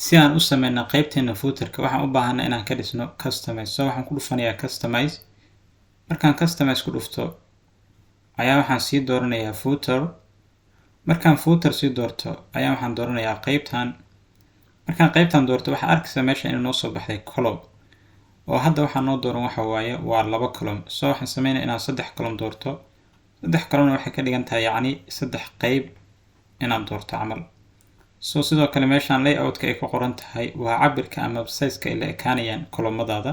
si aan u sameyno qaybteena footerka waxaan u baahanaa inaan ka dhisno customize. So waxaan ku dhufanayaa customize. markaan customize ku dhufto ayaa waxaan sii dooranayaa footer. markaan footer sii doorto ayaa waxaan dooranayaa qaybtan. markaan qaybtan doorto waxaa arkaysaa meesha inuu noo soo baxday column oo hadda waxaan noo dooran waxa waaye waa 2 column. So waxaan sameynayaa inaan 3 column doorto. 3 column waxay ka dhigan tahay yacni 3 qayb inaan doorto camal. So sidoo kale meeshaan layout-ka ay ku qoran tahay waa cabirka ama size-ka ay la ekaanayaan column-madaada.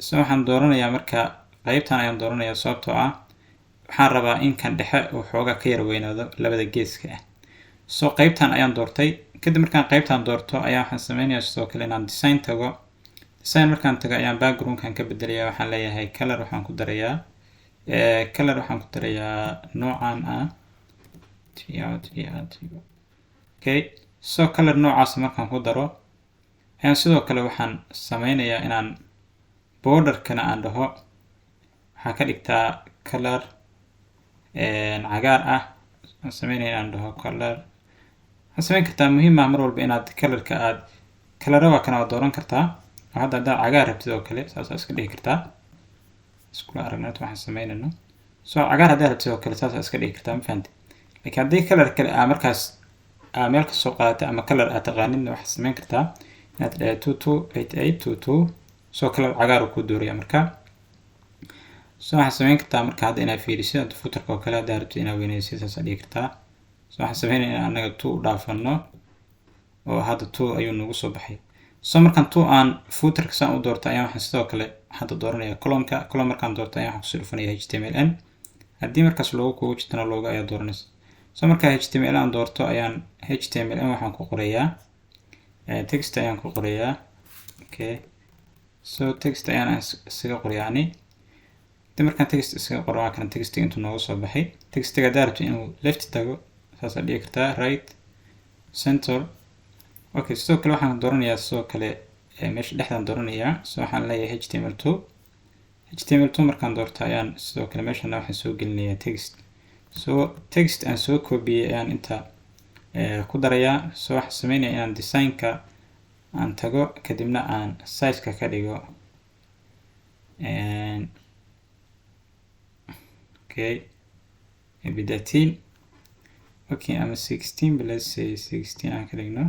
So waxaan dooranayaa marka qaybtan ayaan dooranayaa sababtoo ah waxaan rabaa in kan dhexe uu xoogaa ka yar weynaado labada geeska ah. So qaybtan ayaan doortay. kadib markaan qaybtan doorto ayaa waxaan sameynayaa sidoo kale inaan design tago. design markaan tago ayaan background-kan ka bedelayaa. waxaan leeyahay color waxaan ku darayaa noocan ah okay. So color noocaas markaan ku daro ayaan sidoo kale waxaan sameynayaa inaan border-kana aan dhaho waxaa ka dhigtaa color cagaar ah. waxaan sameynayaa inaan dhaho color. waxaan sameyn kartaa muhiim ah mar walba inaad color-ka aad color-rada kana dooran kartaa. hadda cagaar rabtid oo kale saas iska dhigi kartaa. iskula aragnaa waxaan sameynayno. So cagaar hadda rabtid oo kale saas iska dhigi kartaa ma fahanti. laakiin haddii color kale markaas meel ka soo qaadata ama color aad taqaanidna waxaad sameyn kartaa inaad 228822. So color cagaar uu ku dooraya marka. So waxaad sameyn kartaa marka hadda inaad fiirisid footerka oo kale hadda rabtid inaad weynaysid saas dhigi kartaa. So waxaan sameynayaa anaga 2 dhaafano oo hadda 2 ayuu nagu soo baxay. So markaan 2 aan footerka saan u doorto ayaan waxaan sidoo kale hadda dooranayaa column-ka. column markaan doorto ayaan waxaan kusoo dhufanayaa HTML. haddii markaas logo kugu jirtana logo ayaa dooranaysa. So markaa HTML aan doorto ayaan HTML waxaan ku qorayaa text ayaan ku qorayaa. okay. So text ayaan isaga qorayaani. hadii markaan text isaga qoro waa kan textiga intuu nooga soo baxay. textiga haddaad rabto inuu left tago saas aad dhigi kartaa right center. okay. sidoo kale waxaan dooranayaa sidoo kale meesha dhexdaan dooranayaa. So waxaan leeyahay HTML2 markaan doorto ayaan sidoo kale meeshana waxaan soo gelinayaa text. So text aan soo koobiyey ayaan inta ku darayaa. So waxaan sameynayaa inaan design-ka aan tago kadibna aan size-ka ka dhigo okay maybe 13 okay ama 16 but let's say 16 aan ka dhigno.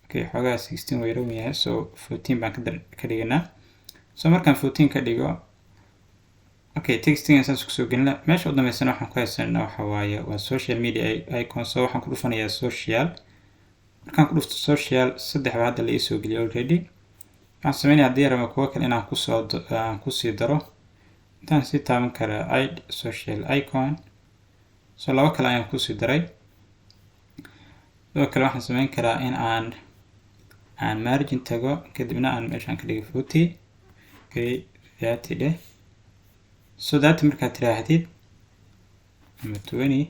okay xoogaa 16 way roon yahay. So 14 baan ka dhiganaa. So markaan 14 ka dhigo okay textiga saas ku soo gelina. meesha u dambeysana waxaan ku haysanaa waxa waaye waa social media icon. So waxaan ku dhufanayaa social. markaan ku dhufto social 3 baa hadda la ii soo geliyay already. waxaan sameynayaa haddii rabo kuwa kale inaan ku sii daro intaan sii taaban karaa add social icon. So 2 kale ayaan ku sii daray. sidoo kale waxaan sameyn karaa in aan margin tago kadibna aan meeshaan ka dhigo 40 okay 30 dheh. So that markaad tiraahdid ama 20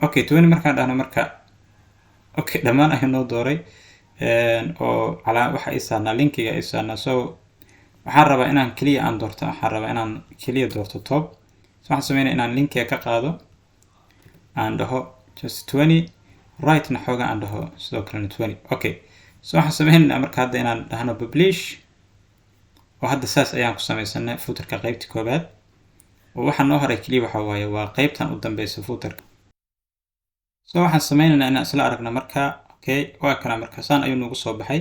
okay 20 markaan dhahno marka okay dhammaan ayuu noo dooray oo waxa ay saarnaa linkiga ay saarnaa. So waxaan rabaa inaan kaliya aan doorto. waxaan rabaa inaan kaliya doorto top. So waxaan sameynayaa inaan linkiga ka qaado aan dhaho just 20 right na xooga aan dhaho sidoo kale 20 okay. So waxaan sameynayaa marka hadda inaan dhahno publish oo hadda saas ayaan ku sameysanay footerka qaybta koobaad. oo waxaan noo horay kaliya waxa waaye waa qaybtan u dambeysa footerka. So waxaan sameynayaa inaan isla aragno marka okay waa kana marka saan ayuu nagu soo baxay.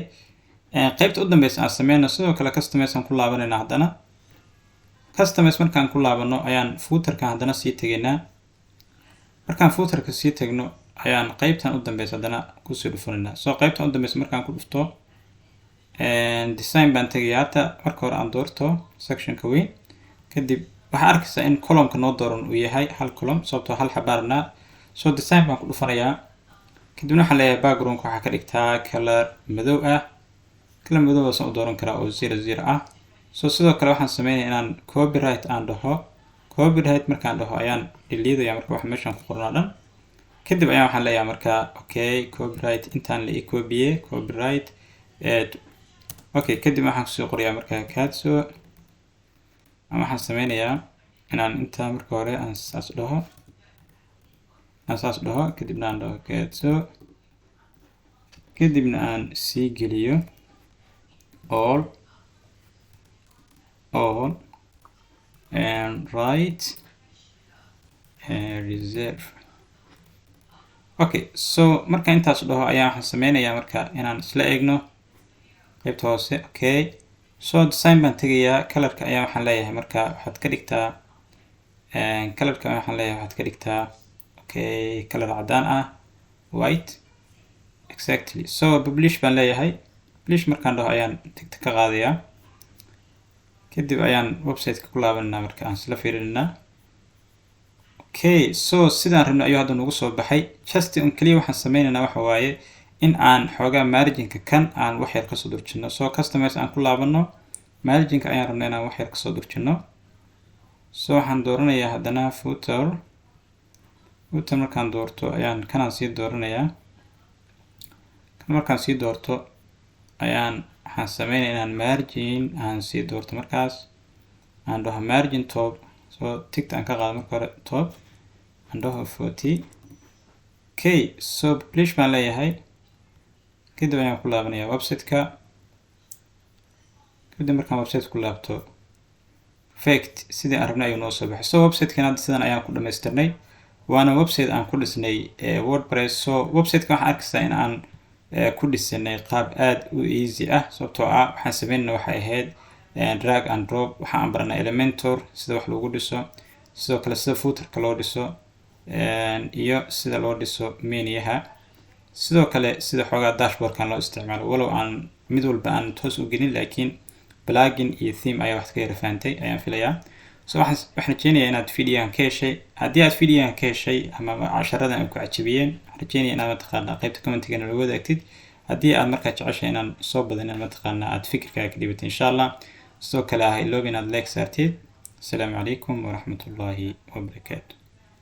qaybta u dambeysa aan sameyno sidoo kale customize aan ku laabanayna haddana. customize markaan ku laabano ayaan footerka haddana sii tegaynaa. markaan footerka sii tagno ayaan qaybtan u dambeysa haddana ku soo dhufanayna. So qaybtan u dambeysa markaan ku dhufto design baan tagayaa. hata marka hore aan doorto section-ka weyn kadib waxaa arkaysaa in column-ka noo dooran uu yahay hal column sababtoo hal xabaarna. So design baan ku dhufanayaa kadibna waxaan leeyahay background waxaa ka dhigtaa color madow ah. color madow aan u dooran karaa oo 00 ah. So sidoo kale waxaan sameynayaa inaan copyright aan dhaho. copyright markaan dhaho ayaan delete marka wax meeshan ku qoran dhan. kadib ayaan waxaan leeyahay marka okay copyright intaan la copyye copyright okay kadib waxaan ku soo qorayaa marka cancel. waxaan sameynayaa inaan inta marka hore aan saas dhaho asaas dhaho kadibna aan dhaho keedso kadibna aan sii geliyo all and write reserve. Okay, so marka intaas dhaho ayaa waxaan sameynayaa marka inaan isla eegno qaybta hoose. Okay, so design baan tegayaa, colorka ayaa waxaan leeyahay marka waxaad ka dhigtaa colorka waxaan leeyahay waxaad ka dhigtaa okay color cadaan ah white. Exactly, so publish baan leeyahay. Publish markaan dhaho ayaan tigta ka qaadayaa, kadib ayaan website-ka ku laabanaa marka aan isla fiirinaa. Okay, so sidaan rabno ayuu hadda nagu soo baxay. Just on kaliya waxaan sameynaynaa waxa waaye in aan xoogaa margin-ka kan aan wax yar kasoo durjino. So customize aan ku laabano, margin-ka ayaan rabnaa inaan wax yar kasoo durjino. So waxaan dooranayaa haddana footer markaan doorto ayaan kanaan sii dooranayaa. Kan markaan sii doorto ayaan waxaan sameynayaa inaan margin aan sii doorto, markaas aan dhaho margin top. So tigta aan ka qaado marka hore top aan dhaho 40. Okay, so publish baan leeyahay, kadib ayaan ku laabanayaa website-ka. kadib markaan website ku laabto perfect sidii aan rabnay ayuu noo soo baxay. So website-kan hadda sidan ayaan ku dhamaystirnay, waana website aan ku dhisnay WordPress. So website-ka waxaan arkaysaa in aan ku dhisanay qaab aad u easy ah, sababtoo ah waxaan sameynayna waxay ahayd drag and drop. waxaan baranay Elementor sida wax loogu dhiso, sidoo kale sida footerka loo dhiso iyo sida loo dhiso menu-yaha, sidoo kale sida xoogaa dashboard-kan loo isticmaalo. walow aan mid walba aan toos u gelin, laakiin plugin iyo theme ayaa wax ka yara fahantay ayaan filayaa. So waxaan rajeynayaa inaad videogan ka heshay. haddii aad videogan ka heshay ama casharadan ay ku cajabiyeen, waxaan rajeynayaa inaad mataqaanaa qaybta commentiga nala wadaagtid. haddii aad markaa jeceshay inaan soo badanin mataqaanaa aad fikirkaaga ka dhibatay insha allah. sidoo kale ha iloobin inaad like saartid. Asalaamu calaykum waraxmatullaahi wabarakaatu.